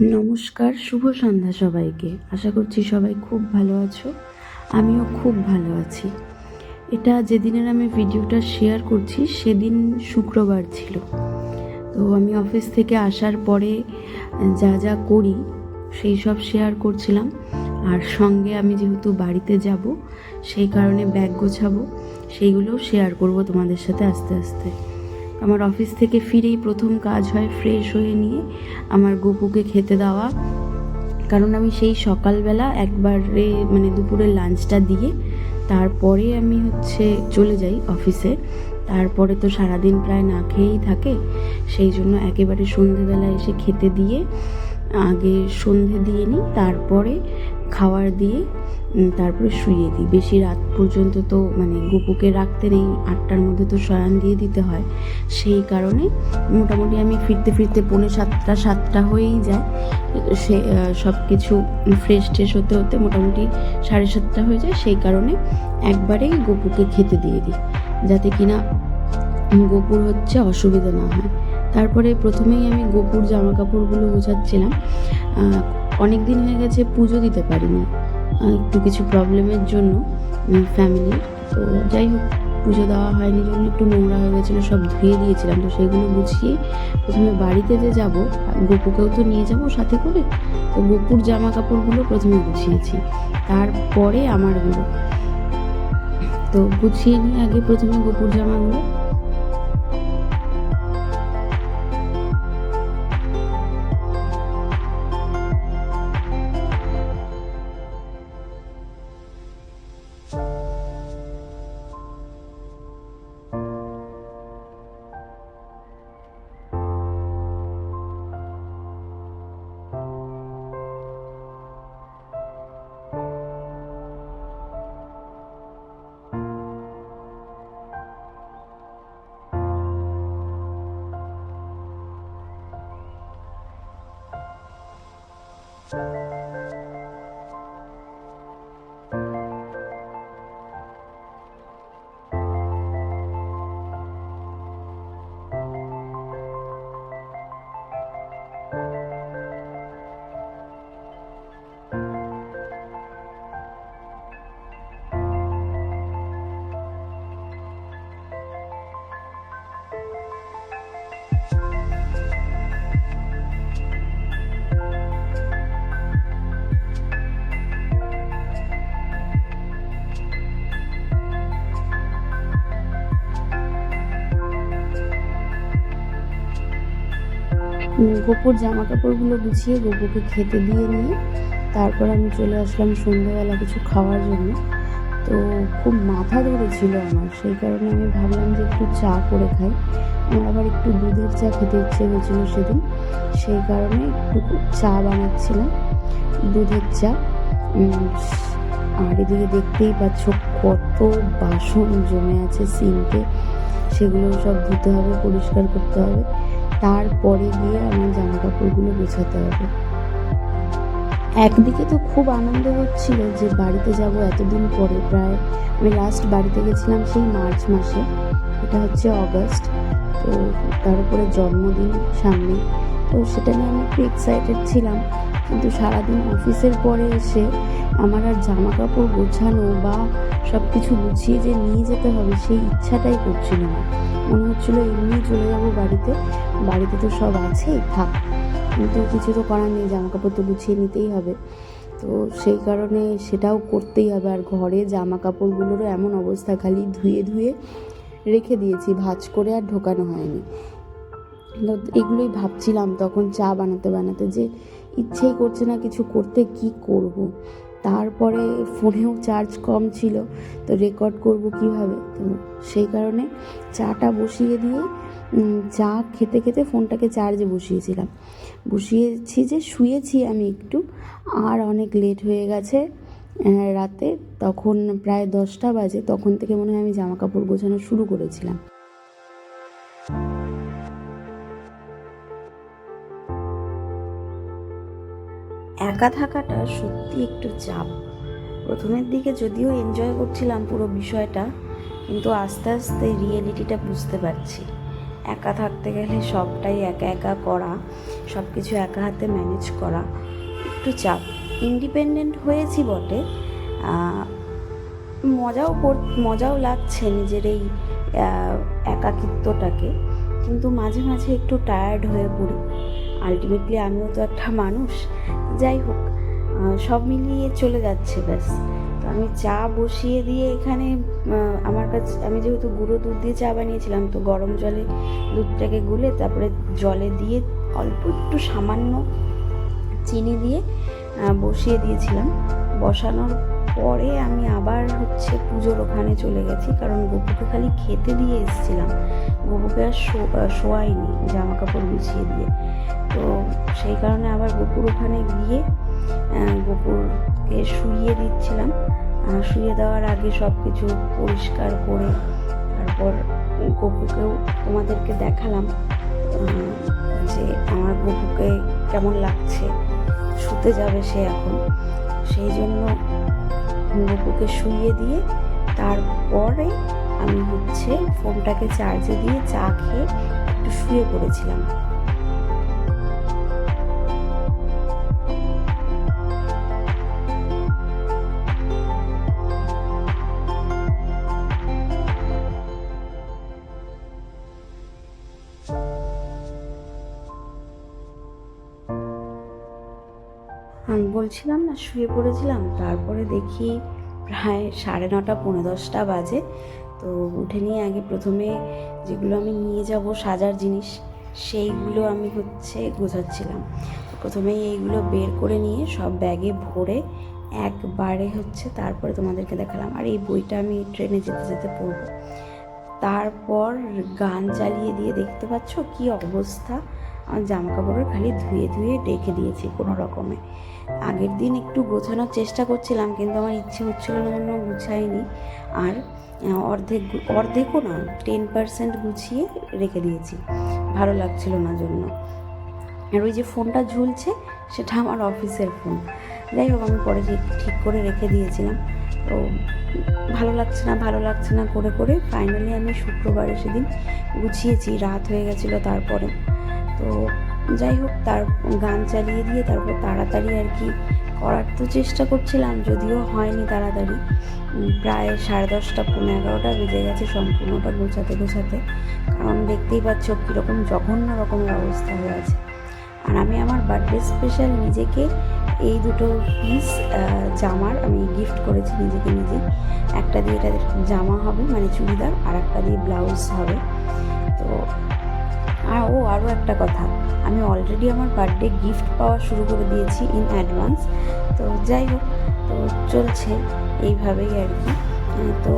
নমস্কার, শুভ সন্ধ্যা সবাইকে। আশা করছি সবাই খুব ভালো আছো। আমিও খুব ভালো আছি। এটা যেদিনের আমি ভিডিওটা শেয়ার করছি সেদিন শুক্রবার ছিল। তো আমি অফিস থেকে আসার পরে যা যা করি সেই সব শেয়ার করছিলাম। আর সঙ্গে আমি যেহেতু বাড়িতে যাব সেই কারণে ব্যাগ গোছাবো, সেইগুলোও শেয়ার করব তোমাদের সাথে আস্তে আস্তে। আমার অফিস থেকে ফিরেই প্রথম কাজ হয় ফ্রেশ হয়ে নিয়ে আমার গপুকে খেতে দেওয়া। কারণ আমি সেই সকালবেলা একবারে দুপুরের লাঞ্চটা দিয়ে তারপরে আমি চলে যাই অফিসে। তারপরে তো সারাদিন প্রায় না খেয়েই থাকে, সেই জন্য একেবারে সন্ধেবেলা এসে খেতে দিয়ে আগে সন্ধে দিয়ে নিই, তারপরে খাওয়ার দিয়ে তারপরে শুইয়ে দিই। বেশি রাত পর্যন্ত তো গপুকে রাখতে নেই, 8টার মধ্যে তো শয়ান দিয়ে দিতে হয়। সেই কারণে মোটামুটি আমি ফিরতে ফিরতে 6:45-7টা হয়েই যায়। সে সব কিছু ফ্রেশ ট্রেশ হতে হতে মোটামুটি 7:30 হয়ে যায়। সেই কারণে একবারেই গপুকে খেতে দিয়ে দিই, যাতে কিনা গপুর অসুবিধা না হয়। তারপরে প্রথমেই আমি গপুর জামা কাপড়গুলো গোছাচ্ছিলাম। অনেক দিন হয়ে গেছে পুজো দিতে পারিনি, একটু কিছু প্রবলেমের জন্য ফ্যামিলির। তো যাই হোক, পুজো দেওয়া হয়নি জন্য একটু নোংরা হয়ে গেছিলো, সব ধুয়ে দিয়েছিলাম। তো সেগুলো গুছিয়ে প্রথমে বাড়িতে যে যাব, গপুকেও তো নিয়ে যাব সাথে করে, তো গপুর জামা কাপড়গুলো প্রথমে গুছিয়েছি, তারপরে আমারগুলো। তো গুছিয়ে নিয়ে আগে প্রথমে গপুর জামাগুলো। গপুর জামা কাপড়গুলো গুছিয়ে গপুকে খেতে দিয়ে নিয়ে তারপর আমি চলে আসলাম সন্ধ্যাবেলা কিছু খাওয়ার জন্য। তো খুব মাথা ধরেছিল আমার, সেই কারণে আমি ভাবলাম যে একটু চা করে খাই। আমার আবার একটু দুধের চা খেতে ইচ্ছে হয়েছিল সেদিন, সেই কারণে একটু চা বানাচ্ছিলাম, দুধের চা। আর এদিকে দেখতেই পাচ্ছ কত বাসন জমে আছে সিঙ্কে, সেগুলো সব ধুতে হবে, পরিষ্কার করতে হবে, তারপরে গিয়ে আমার জামা কাপড়গুলো গোছাতে হবে। একদিকে তো খুব আনন্দ হচ্ছিল যে বাড়িতে যাব এতদিন পরে। প্রায় আমি লাস্ট বাড়িতে গেছিলাম সেই মার্চ মাসে, এটা অগস্ট। তো তার উপরে জন্মদিন সামনে, তো সেটা নিয়ে আমি একটু এক্সাইটেড ছিলাম। কিন্তু সারাদিন অফিসের পরে এসে আমার আর জামা কাপড় গোছানো বা সব কিছু গুছিয়ে যে নিয়ে যেতে হবে সেই ইচ্ছাটাই করছিল না। মনে হচ্ছিলো এমনি চলে যাবো বাড়িতে, বাড়িতে তো সব আছেই, থাক। কিন্তু কিছু তো করার নেই, জামা কাপড় তো গুছিয়ে নিতেই হবে। তো সেই কারণে সেটাও করতেই হবে। আর ঘরে জামা কাপড়গুলোরও এমন অবস্থা, খালি ধুয়ে ধুয়ে রেখে দিয়েছি, ভাঁজ করে আর ঢোকানো হয়নি। তো এগুলোই ভাবছিলাম তখন চা বানাতে বানাতে, যে ইচ্ছেই করছে না কিছু করতে, কি করব। তারপরে ফোনেও চার্জ কম ছিল, তো রেকর্ড করব কিভাবে। তো সেই কারণে চাটা বসিয়ে দিয়ে চা খেতে খেতে ফোনটাকে চার্জে বসিয়েছি যে শুয়েছি আমি একটু। আর অনেক লেট হয়ে গেছে রাতে, তখন প্রায় 10টা বাজে, তখন থেকে মনে হয় আমি জামা কাপড় গোছানো শুরু করেছিলাম। একা থাকাটা সত্যি একটু চাপ। প্রথমের দিকে যদিও এনজয় করছিলাম পুরো বিষয়টা, কিন্তু আস্তে আস্তে রিয়েলিটিটা বুঝতে পারছি একা থাকতে গেলে সবটাই একা একা করা, সব কিছু একা হাতে ম্যানেজ করা একটু চাপ। ইন্ডিপেন্ডেন্ট হয়েছি বটে, মজাও লাগছে নিজের এই একাকিত্বটাকে, কিন্তু মাঝে মাঝে একটু টায়ার্ড হয়ে পড়ি। আলটিমেটলি আমিও তো একটা মানুষ। যাই হোক, সব মিলিয়ে চলে যাচ্ছে ব্যাস। তো আমি চা বসিয়ে দিয়ে এখানে আমার কাছে, আমি যেহেতু গুঁড়ো দুধ দিয়ে চা বানিয়েছিলাম, তো গরম জলে দুধটাকে গুলে তারপরে জলে দিয়ে অল্প একটু সামান্য চিনি দিয়ে বসিয়ে দিয়েছিলাম। বসানোর পরে আমি আবার পুজোর ওখানে চলে গেছি, কারণ গপুকে খালি খেতে দিয়ে এসেছিলাম, গপুকে আর শোয়াইনি জামা কাপড় গুছিয়ে দিয়ে। তো সেই কারণে আবার গপুর ওখানে গিয়ে গপুরকে শুইয়ে দিচ্ছিলাম। শুয়ে দেওয়ার আগে সব কিছু পরিষ্কার করে তারপর গপুকেও তোমাদেরকে দেখালাম যে আমার গপুকে কেমন লাগছে। শুতে যাবে সে এখন, সেই জন্য গপুকে শুইয়ে দিয়ে তারপরে আমি ফোনটাকে চার্জে দিয়ে চা খেয়ে একটু শুয়ে পড়েছিলাম। আমি বলছিলাম না শুয়ে পড়েছিলাম, তারপরে দেখি প্রায় 9:30 10:30 বাজে। তো উঠে নিয়ে আগে প্রথমে যেগুলো আমি নিয়ে যাব সাজার জিনিস, সেইগুলো আমি গোছাচ্ছিলাম। প্রথমেই এইগুলো বের করে নিয়ে সব ব্যাগে ভরে একবারে তারপরে তোমাদেরকে দেখালাম। আর এই বইটা আমি ট্রেনে যেতে যেতে পড়বো। তারপর গান চালিয়ে দিয়ে দেখতে পাচ্ছ কি অবস্থা, আমার জামা কাপড়ের খালি ধুয়ে ধুয়ে রেখে দিয়েছি কোনো রকমে। আগের দিন একটু গোছানোর চেষ্টা করছিলাম, কিন্তু আমার ইচ্ছে হচ্ছিল না জন্য গুছাইনি। আর অর্ধেকও না, 10% গুছিয়ে রেখে দিয়েছি, ভালো লাগছিল না জন্য। আর ওই যে ফোনটা ঝুলছে সেটা আমার অফিসের ফোন। যাই হোক, আমি পরে ঠিক করে রেখে দিয়েছিলাম। তো ভালো লাগছে না করে করে ফাইনালি আমি শুক্রবারে সেদিন গুছিয়েছি, রাত হয়ে গেছিলো তারপরে। তো যাই হোক, তার গান চালিয়ে দিয়ে তারপর তাড়াতাড়ি আর কি করার তো চেষ্টা করছিলাম, যদিও হয়নি তাড়াতাড়ি। প্রায় 10:30 11:30 বেজে গেছে সম্পূর্ণটা গোছাতে, কারণ দেখতেই পাচ্ছ কীরকম জঘন্য রকমের অবস্থা হয়ে আছে। আর আমি আমার বার্থডে স্পেশাল নিজেকে এই দুটো পিস জামার আমি গিফট করেছি নিজেকে নিজে। একটা দিয়ে এটা জামা হবে মানে চুড়িদার, আর একটা দিয়ে ব্লাউজ হবে। তো আরও একটা কথা, আমি অলরেডি আমার বার্থডে গিফট পাওয়া শুরু করে দিয়েছি ইন অ্যাডভান্স। তো যাই হোক, তো চলছে এইভাবেই আর কি। তো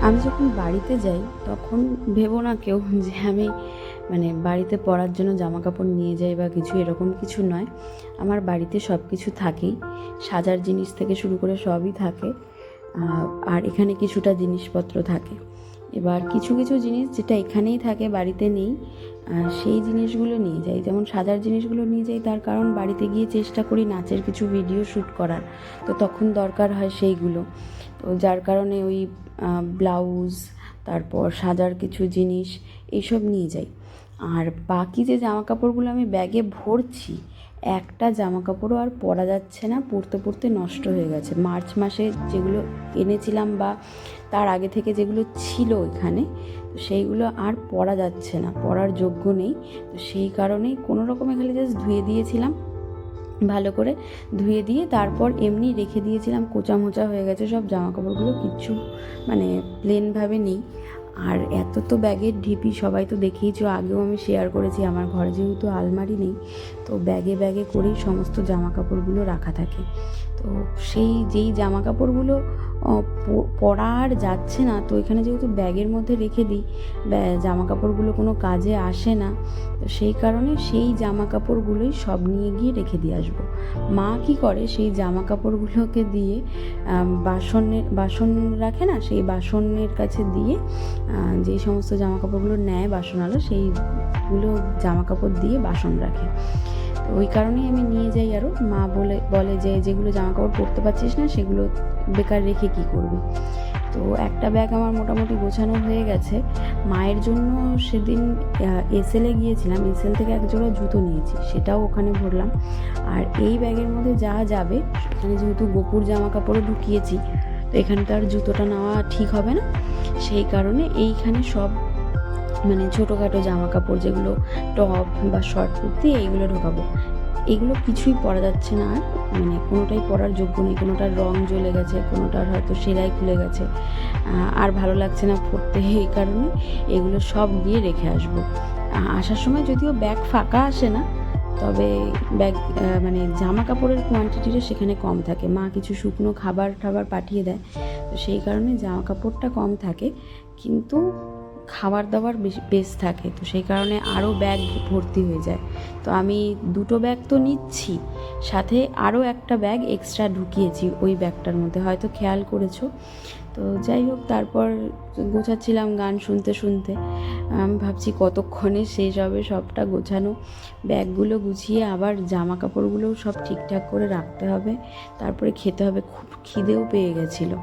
আমি যখন বাড়িতে যাই তখন ভেবো না কেউ যে আমি বাড়িতে পরার জন্য জামা কাপড় নিয়ে যাই বা কিছু, এরকম কিছু নয়। আমার বাড়িতে সব কিছু থাকেই, সাজার জিনিস থেকে শুরু করে সবই থাকে। আর এখানে কিছুটা জিনিসপত্র থাকে। এবার কিছু কিছু জিনিস যেটা এখানেই থাকে বাড়িতে নেই, সেই জিনিসগুলো নিয়ে যাই। যেমন সাজার জিনিসগুলো নিয়ে যাই, তার কারণ বাড়িতে গিয়ে চেষ্টা করি নাচের কিছু ভিডিও শ্যুট করার, তো তখন দরকার হয় সেইগুলো। তো যার কারণে ওই ব্লাউজ, তারপর সাজার কিছু জিনিস এইসব নিয়ে যাই। আর বাকি যে জামা কাপড়গুলো আমি ব্যাগে ভরছি, একটা জামা কাপড়ও আর পরা যাচ্ছে না, পরতে পরতে নষ্ট হয়ে গেছে। মার্চ মাসে যেগুলো এনেছিলাম বা তার আগে থেকে যেগুলো ছিল এখানে, তো সেইগুলো আর পরা যাচ্ছে না, পরার যোগ্য নেই। তো সেই কারণেই কোনো রকমে খালি জাস্ট ধুয়ে দিয়েছিলাম, ভালো করে ধুয়ে দিয়ে তারপর এমনি রেখে দিয়েছিলাম। কোচা মোচা হয়ে গেছে সব জামা কাপড়গুলো, কিচ্ছু প্লেনভাবে নেই। আর এত তো ব্যাগের ঢিপি সবাই তো দেখেইছো, আগেও আমি শেয়ার করেছি। আমার ঘরে যেহেতু আলমারি নেই, তো ব্যাগে ব্যাগে করেই সমস্ত জামা কাপড়গুলো রাখা থাকে। তো যেই জামা কাপড়গুলো পরা আর যাচ্ছে না, তো এখানে যেহেতু ব্যাগের মধ্যে রেখে দিই, জামা কাপড়গুলো কোনো কাজে আসে না, তো সেই কারণে সেই জামা কাপড়গুলোই সব নিয়ে গিয়ে রেখে দিয়ে আসবো। মা কি করে, সেই জামা কাপড়গুলোকে দিয়ে বাসন রাখে না, সেই বাসনের কাছে দিয়ে যেই সমস্ত জামা কাপড়গুলো নেয় বাসনওয়ালা, সেইগুলো জামা কাপড় দিয়ে বাসন রাখে। তো ওই কারণেই আমি নিয়ে যাই। আরও মা বলে যে যেগুলো জামা কাপড় পরতে পারছিস না সেগুলো বেকার রেখে কী করবি। তো একটা ব্যাগ আমার মোটামুটি গোছানো হয়ে গেছে। মায়ের জন্য সেদিন এসএলে গিয়েছিলাম, এসএল থেকে এক জোড়া জুতো নিয়েছি, সেটাও ওখানে ভরলাম। আর এই ব্যাগের মধ্যে যা যাবে, এখানে যেহেতু গোপুর জামা কাপড়ও ঢুকিয়েছি, তো এখানে তো আর জুতোটা নেওয়া ঠিক হবে না, সেই কারণে এইখানে সব মানে ছোটোখাটো জামা কাপড়, যেগুলো টপ বা শর্ট কুর্তি, এইগুলো ঢোকাবো। এগুলো কিছুই পরা যাচ্ছে না আর, মানে কোনোটাই পরার যোগ্য নেই। কোনোটার রং জ্বলে গেছে, কোনোটার হয়তো সেলাই খুলে গেছে, আর ভালো লাগছে না পরতে। এই কারণে এগুলো সব গিয়ে রেখে আসবো। আসার সময় যদিও ব্যাগ ফাঁকা আসে না, তবে ব্যাগ মানে জামা কাপড়ের কোয়ান্টিটিটা সেখানে কম থাকে। মা কিছু শুকনো খাবার পাঠিয়ে দেয়, তো সেই কারণে জামা কাপড়টা কম থাকে, কিন্তু খাবার দাবার বেশ থাকে। তো সেই কারণে আরও ব্যাগ ভর্তি হয়ে যায়। তো আমি 2টো ব্যাগ তো নিচ্ছি, সাথে আরও একটা ব্যাগ এক্সট্রা ঢুকিয়েছি ওই ব্যাগটার মধ্যে, হয়তো খেয়াল করেছো। তো যাই হোক, তারপর গোছাচ্ছিলাম গান শুনতে শুনতে। আমি ভাবছি কতক্ষণে শেষ হবে সবটা গোছানো। ব্যাগগুলো গুছিয়ে আবার জামা কাপড়গুলোও সব ঠিকঠাক করে রাখতে হবে, তারপরে খেতে হবে। খুব খিদেও পেয়ে গেছিলো।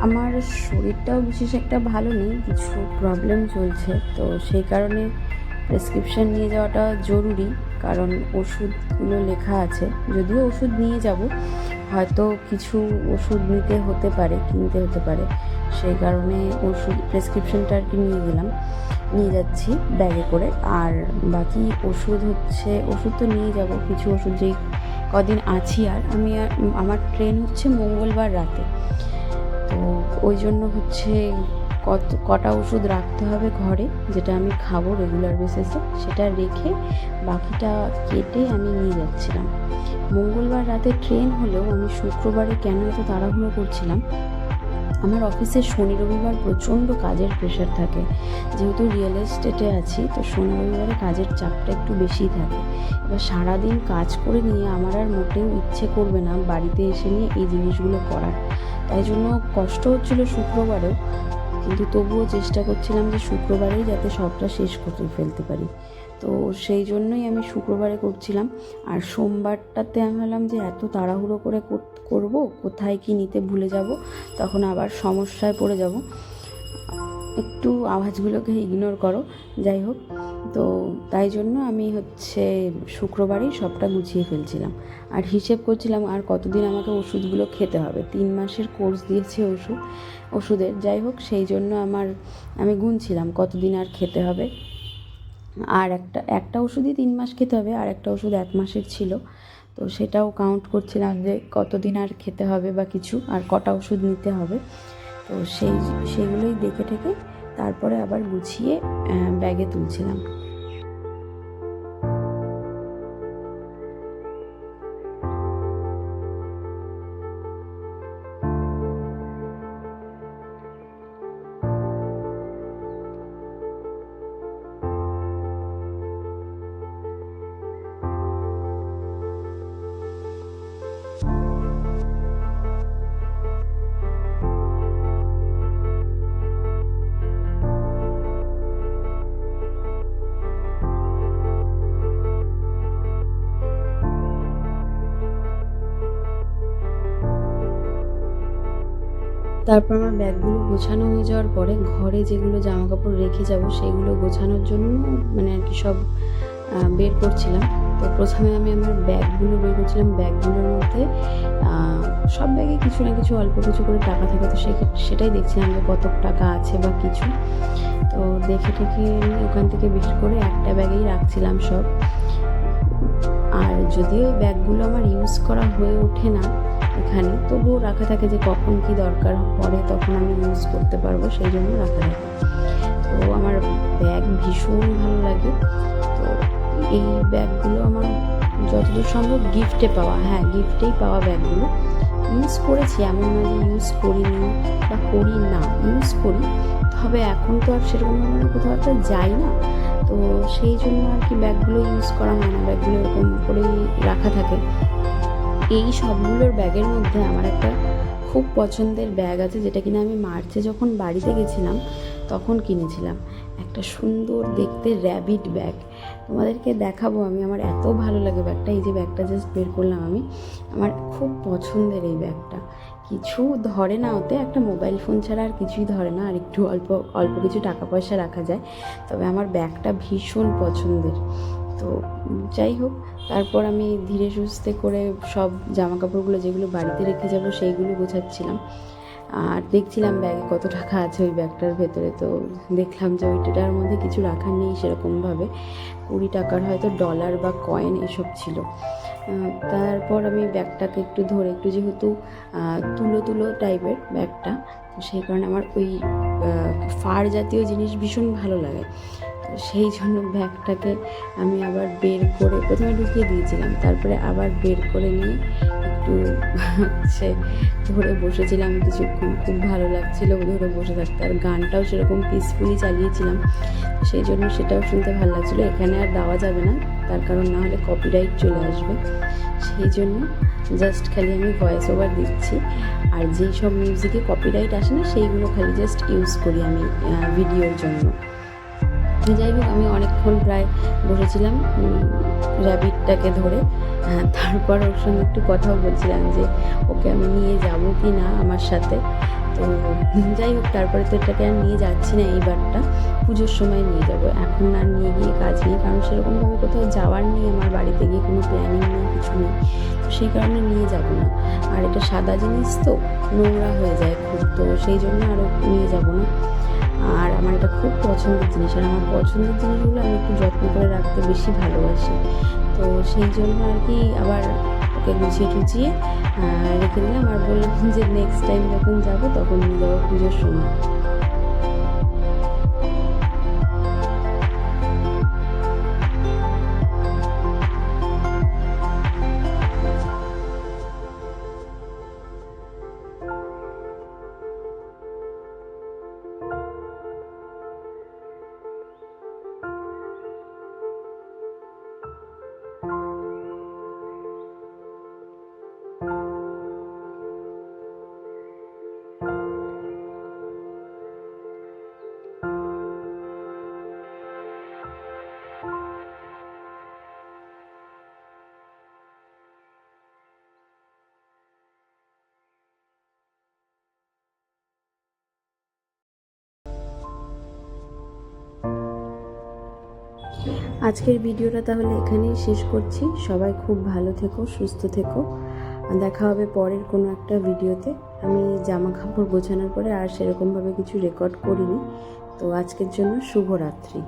আমার শরীরটাও বিশেষ একটা ভালো নেই, কিছু প্রবলেম চলছে, তো সেই কারণে প্রেসক্রিপশান নিয়ে যাওয়াটা জরুরি। কারণ ওষুধগুলো লেখা আছে, যদিও ওষুধ নিয়ে যাব, হয়তো কিছু ওষুধ কিনতে হতে পারে, সেই কারণে প্রেসক্রিপশানটা আর কি নিয়ে যাচ্ছি ব্যাগে করে। আর বাকি ওষুধ তো নিয়ে যাব, কিছু ওষুধ যেই কদিন আছি। আর আমার ট্রেন হচ্ছে মঙ্গলবার রাতে, তো ওই জন্য কটা ওষুধ রাখতে হবে ঘরে, যেটা আমি খাবো রেগুলার বেসিসে, সেটা রেখে বাকিটা কেটে আমি নিয়ে যাচ্ছিলাম। মঙ্গলবার রাতে ট্রেন হলেও আমি শুক্রবারে কেন এত তাড়াহুড়ো করছিলাম, আমার অফিসে শনি রবিবার প্রচণ্ড কাজের প্রেশার থাকে। যেহেতু রিয়েল এস্টেটে আছি, তো শনি রবিবারে কাজের চাপটা একটু বেশিই থাকে। এবার সারাদিন কাজ করে নিয়ে আমার আর মোটেও ইচ্ছে করবে না বাড়িতে এসে নিয়ে এই জিনিসগুলো করার। তাই জন্য কষ্ট হচ্ছিলো শুক্রবারেও, কিন্তু তবুও চেষ্টা করছিলাম যে শুক্রবারেই যাতে সবটা শেষ করে ফেলতে পারি। তো সেই জন্যই আমি শুক্রবারে করছিলাম। আর সোমবারটাতে আমি ভাবলাম যে এত তাড়াহুড়ো করে করব, কোথায় কি নিতে ভুলে যাব, তখন আবার সমস্যায় পড়ে যাব। একটু আওয়াজগুলোকে ইগনোর করো। যাই হোক, তো তাই জন্য আমি শুক্রবারেই সবটা গুছিয়ে ফেলছিলাম। আর হিসেব করছিলাম আর কতদিন আমাকে ওষুধগুলো খেতে হবে। 3 মাসের কোর্স দিয়েছে ওষুধের। যাই হোক, সেই জন্য আমি গুনছিলাম কতদিন আর খেতে হবে। আর একটা ওষুধই 3 মাস খেতে হবে, আর একটা ওষুধ 1 মাসের ছিল, তো সেটাও কাউন্ট করছিলাম যে কতদিন আর খেতে হবে বা কিছু, আর কটা ওষুধ নিতে হবে। তো সেগুলোই দেখে ঠেকে তারপরে আবার গুছিয়ে ব্যাগে তুলছিলাম। তারপর আমার ব্যাগগুলো গোছানো হয়ে যাওয়ার পরে ঘরে যেগুলো জামা কাপড় রেখে যাব সেগুলো গোছানোর জন্য মানে আর কি সব বের করছিলাম। তো প্রথমে আমি আমার ব্যাগগুলো বের করছিলাম। ব্যাগগুলোর মধ্যে সব ব্যাগে কিছু না কিছু অল্প কিছু করে টাকা থাকে, তো সেটাই দেখছিলাম যে কত টাকা আছে বা কিছু। তো দেখে টেখে ওখান থেকে বের করে একটা ব্যাগেই রাখছিলাম সব। আর যদিও এই ব্যাগগুলো আমার ইউজ করা হয়ে ওঠে না এখানে, তবুও রাখা থাকে যে কখন কি দরকার পড়ে তখন আমি ইউজ করতে পারবো, সেই জন্য রাখা থাকে। তো আমার ব্যাগ ভীষণ ভালো লাগে। তো এই ব্যাগগুলো আমার যতদূর সম্ভব গিফটে পাওয়া, গিফটেই পাওয়া ব্যাগগুলো। ইউজ করেছি, এমন না যে ইউজ করিনি বা করি না, ইউজ করি। তবে এখন তো আর সেরকমভাবে কোথাও একটা যাই না, তো সেই জন্য আর কি ব্যাগগুলো ইউজ করা হয় না, ব্যাগগুলো এরকম করেই রাখা থাকে। এই সবগুলোর ব্যাগের মধ্যে আমার একটা খুব পছন্দের ব্যাগ আছে, যেটা কিনা আমি মার্চে যখন বাড়িতে গেছিলাম তখন কিনেছিলাম। একটা সুন্দর দেখতে র্যাবিট ব্যাগ, তোমাদেরকে দেখাবো আমি। আমার এত ভালো লাগে ব্যাগটা। এই যে ব্যাগটা জাস্ট বের করলাম আমি, আমার খুব পছন্দের এই ব্যাগটা। কিছু ধরে না ওতে, একটা মোবাইল ফোন ছাড়া আর কিছুই ধরে না, আর একটু অল্প অল্প কিছু টাকা পয়সা রাখা যায়। তবে আমার ব্যাগটা ভীষণ পছন্দের। তো যাই হোক, তারপর আমি ধীরে সুস্থে করে সব জামা কাপড়গুলো যেগুলো বাড়িতে রেখে যাব সেইগুলো গোছাচ্ছিলাম। আর দেখছিলাম ব্যাগে কত টাকা আছে ওই ব্যাগটার ভেতরে। তো দেখলাম যে ওইটার মধ্যে কিছু রাখা নেই সেরকমভাবে, 20 টাকার হয়তো ডলার বা কয়েন এসব ছিল। তারপর আমি ব্যাগটাকে একটু ধরে, একটু যেহেতু তুলো তুলো টাইপের ব্যাগটা, তো সেই কারণে আমার ওই ফার জাতীয় জিনিস ভীষণ ভালো লাগে। সেই জন্য ব্যাগটাকে আমি আবার বের করে প্রথমে ঢুকিয়ে দিয়েছিলাম, তারপরে আবার বের করে নিয়ে একটু সে ধরে বসেছিলাম কিছুক্ষণ। খুব ভালো লাগছিলো ধরে বসে থাকতে, আর গানটাও সেরকম পিসফুলি চালিয়েছিলাম, সেই জন্য সেটাও শুনতে ভালো লাগছিলো। এখানে আর দেওয়া যাবে না, তার কারণ না হলে কপিরাইট চলে আসবে, সেই জন্য জাস্ট খালি আমি ভয়েস ওভার দিচ্ছি। আর যেই সব মিউজিকে কপিরাইট আসে না সেইগুলো খালি জাস্ট ইউজ করি আমি ভিডিওর জন্য। যাই হোক, আমি অনেকক্ষণ প্রায় বসেছিলাম র্যাবিটটাকে ধরে। তারপর ওর সঙ্গে একটু কথাও বলছিলাম যে ওকে আমি নিয়ে যাব কি না আমার সাথে। তো যাই হোক, তারপরে তো এটাকে আর নিয়ে যাচ্ছি না, এইবারটা পুজোর সময় নিয়ে যাব। এখন আর নিয়ে গিয়ে কাজ নেই, কারণ সেরকমভাবে কোথাও যাওয়ার নেই, আমার বাড়িতে গিয়ে কোনো প্ল্যানিং নেই, কিছু নেই, তো সেই কারণে নিয়ে যাব না। আর এটা সাদা জিনিস তো নোংরা হয়ে যায় খুব, তো সেই জন্য আরও নিয়ে যাব না। আর আমার এটা খুব পছন্দের জিনিস, আর আমার পছন্দের জিনিসগুলো আমি একটু যত্ন করে রাখতে বেশি ভালোবাসি। তো সেই জন্য আর কি আবার ওকে গুছিয়ে টুচিয়ে রেখে দিলাম, আর বললাম যে নেক্সট টাইম যখন যাবো তখন নিয়ে যাবো পুজোর সময়। আজকের ভিডিওটা তাহলে এখানেই শেষ করছি। সবাই খুব ভালো থেকো, সুস্থ থেকো। দেখা হবে পরের কোনো একটা ভিডিওতে। আমি জামা কাপড় গোছানোর পরে আর সেরকমভাবে কিছু রেকর্ড করিনি। তো আজকের জন্য শুভরাত্রি।